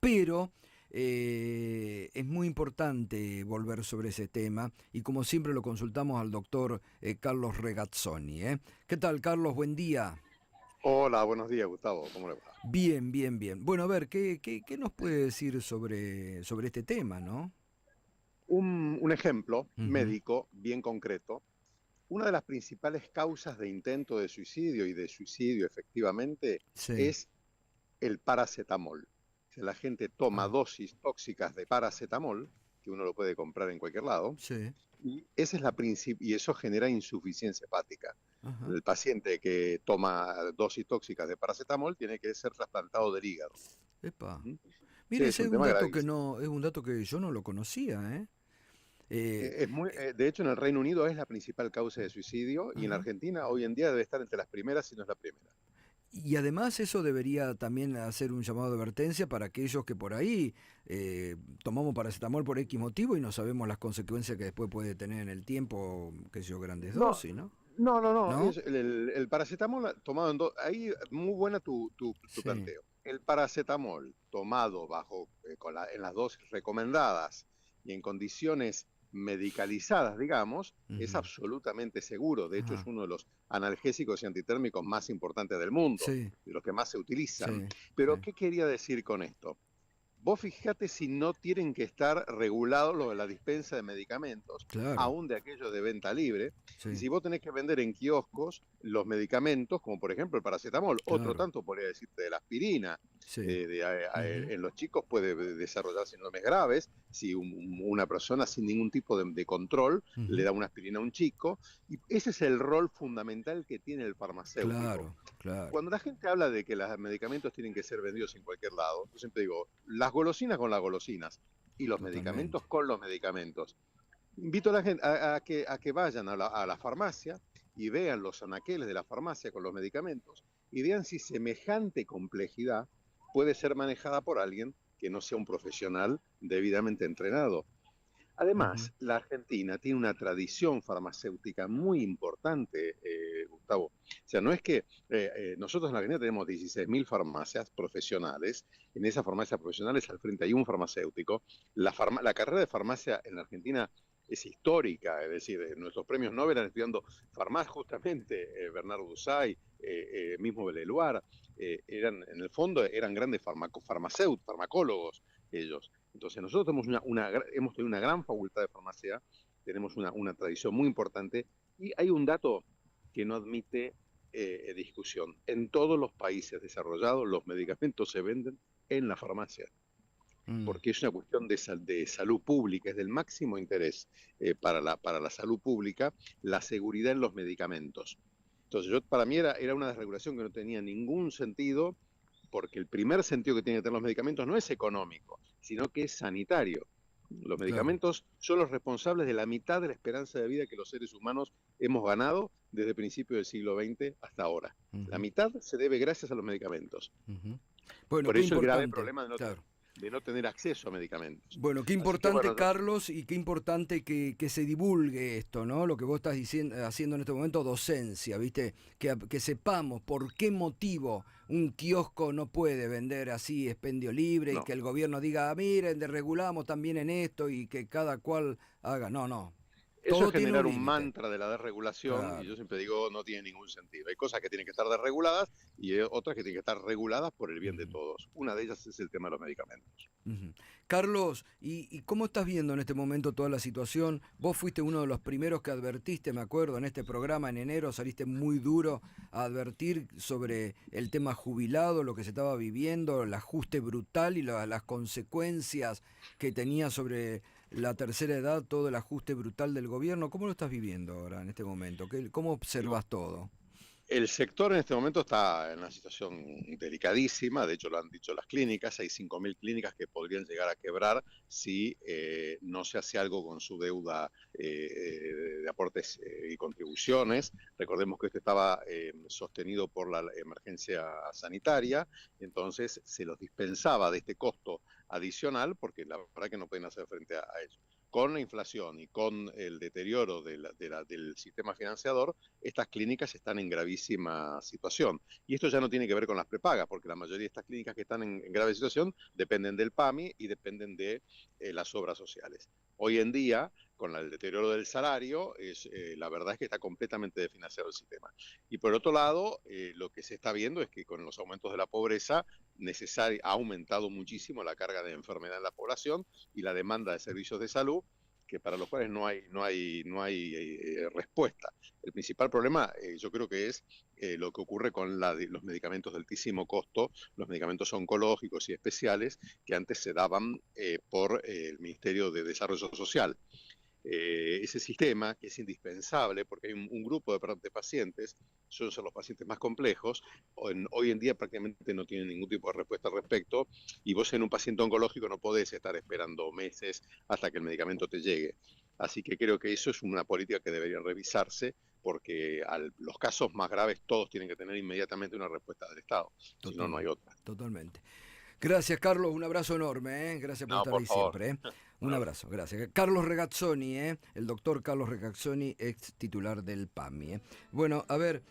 pero es muy importante volver sobre ese tema y como siempre lo consultamos al doctor Carlos Regazzoni. ¿Qué tal, Carlos? Buen día. Hola, buenos días, Gustavo. ¿Cómo le va? Bien, bien, bien. Bueno, a ver, ¿qué nos puede decir sobre este tema, no? Un ejemplo Ujú. médico bien concreto. Una de las principales causas de intento de suicidio y de suicidio efectivamente Sí. es el paracetamol. Si la gente toma Ah, dosis tóxicas de paracetamol, que uno lo puede comprar en cualquier lado, sí. y esa es la y eso genera insuficiencia hepática. Ajá. El paciente que toma dosis tóxicas de paracetamol tiene que ser trasplantado del hígado. Epa. ¿Mm? Sí, Mire, es ese es un un tema dato que gravísimo. no, es un dato que yo no lo conocía, ¿eh? Eh, De hecho, en el Reino Unido es la principal causa de suicidio y en la ajá. Argentina hoy en día debe estar entre las primeras, si no es la primera. Y además eso debería también hacer un llamado de advertencia para aquellos que por ahí tomamos paracetamol por X motivo y no sabemos las consecuencias que después puede tener en el tiempo, qué sé yo, grandes No, dosis, ¿no? no. ¿No? El paracetamol tomado en dos. Ahí, muy buena tu Sí. planteo. El paracetamol tomado en las dosis recomendadas y en condiciones medicalizadas, digamos, es Ujú. absolutamente seguro. De hecho, es Ajá. uno de los analgésicos y antitérmicos más importantes del mundo, Sí, de los que más se utilizan. sí, Pero, sí. ¿qué quería decir con esto? Vos fijate si no tienen que estar regulados lo de la dispensa de medicamentos, Claro, aún de aquellos de venta libre, y sí, si vos tenés que vender en kioscos los medicamentos, como por ejemplo el paracetamol, otro claro, tanto podría decirte de la aspirina, sí. Ujú. en los chicos puede desarrollar síndromes graves si una persona sin ningún tipo de control le Ujú. da una aspirina a un chico, y ese es el rol fundamental que tiene el farmacéutico. Claro, claro, Cuando la gente habla de que los medicamentos tienen que ser vendidos en cualquier lado, yo siempre digo, las golosinas con las golosinas y los totalmente. medicamentos con los medicamentos. Invito a la gente a que vayan a la farmacia y vean los anaqueles de la farmacia con los medicamentos y vean si semejante complejidad puede ser manejada por alguien que no sea un profesional debidamente entrenado. Ujú. Además, la Argentina tiene una tradición farmacéutica muy importante, Gustavo. O sea, no es que nosotros en la Argentina tenemos 16.000 farmacias profesionales. En esas farmacias profesionales al frente hay un farmacéutico. La carrera de farmacia en la Argentina es histórica, es decir, nuestros premios Nobel están estudiando farmacia justamente, Bernardo Busay, mismo Beleluar, en el fondo eran grandes farmacéuticos, farmacólogos ellos. Entonces, nosotros tenemos hemos tenido una gran facultad de farmacia, tenemos una tradición muy importante y hay un dato que no admite discusión. En todos los países desarrollados los medicamentos se venden en la farmacia, Mm. porque es una cuestión de salud pública, es del máximo interés para la salud pública la seguridad en los medicamentos. Entonces, para mí era una desregulación que no tenía ningún sentido, porque el primer sentido que tienen que tener los medicamentos no es económico, sino que es sanitario. Los Claro. medicamentos son los responsables de la mitad de la esperanza de vida que los seres humanos hemos ganado desde el principio del siglo XX hasta ahora. La Ujú, mitad se debe gracias a los medicamentos. ujú. Bueno, Por qué eso el grave importante, problema claro. de no tener acceso a medicamentos. Bueno, qué Así que importante, bueno, Carlos, y qué importante que se divulgue esto, ¿no? Lo que vos estás diciendo, haciendo en este momento, docencia, ¿viste? Que sepamos por qué motivo un kiosco no puede vender así expendio libre y no. que el gobierno diga, "Ah, miren, desregulamos también en esto y que cada cual haga". No, no. Eso es Todo tiene un generar un límite. mantra de la desregulación y yo Claro. siempre digo no tiene ningún sentido. Hay cosas que tienen que estar desreguladas y hay otras que tienen que estar reguladas por el bien de Ujú. todos. Una de ellas es el tema de los medicamentos. Ujú. Carlos, ¿y cómo estás viendo en este momento toda la situación? Vos fuiste uno de los primeros que advertiste, me acuerdo, en este programa en enero saliste muy duro a advertir sobre el tema jubilado, lo que se estaba viviendo, el ajuste brutal y las consecuencias que tenía sobre la tercera edad, todo el ajuste brutal del gobierno. ¿Cómo lo estás viviendo ahora en este momento? ¿Cómo Y observas todo? el sector en este momento está en una situación delicadísima, de hecho lo han dicho las clínicas, hay 5.000 clínicas que podrían llegar a quebrar si no se hace algo con su deuda de aportes y contribuciones. Recordemos que esto estaba sostenido por la emergencia sanitaria, entonces se los dispensaba de este costo adicional porque la verdad que no pueden hacer frente a ello. con la inflación y con el deterioro del sistema financiador, estas clínicas están en gravísima situación. Y esto ya no tiene que ver con las prepagas, porque la mayoría de estas clínicas que están en grave situación dependen del PAMI y dependen de las obras sociales. Hoy en día, con el deterioro del salario, la verdad es que está completamente desfinanciado el sistema. Y por otro lado, lo que se está viendo es que con los aumentos de la pobreza ha aumentado muchísimo la carga de enfermedad en la población y la demanda de servicios de salud, que para los cuales no hay respuesta. El principal problema yo creo que es lo que ocurre con los medicamentos de altísimo costo, los medicamentos oncológicos y especiales que antes se daban por el Ministerio de Desarrollo Social. Ese sistema, que es indispensable porque hay un grupo de pacientes, son los pacientes más complejos, hoy en día prácticamente no tienen ningún tipo de respuesta al respecto, y vos en un paciente oncológico no podés estar esperando meses hasta que el medicamento te llegue. Así que creo que eso es una política que debería revisarse, porque los casos más graves todos tienen que tener inmediatamente una respuesta del Estado, si no, no hay Totalmente, otra. totalmente. Gracias, Carlos. Un abrazo enorme. Gracias por No, estar por ahí favor. siempre. Un Un abrazo. abrazo, gracias. Carlos Regazzoni, el doctor Carlos Regazzoni, ex titular del PAMI. Bueno, a ver,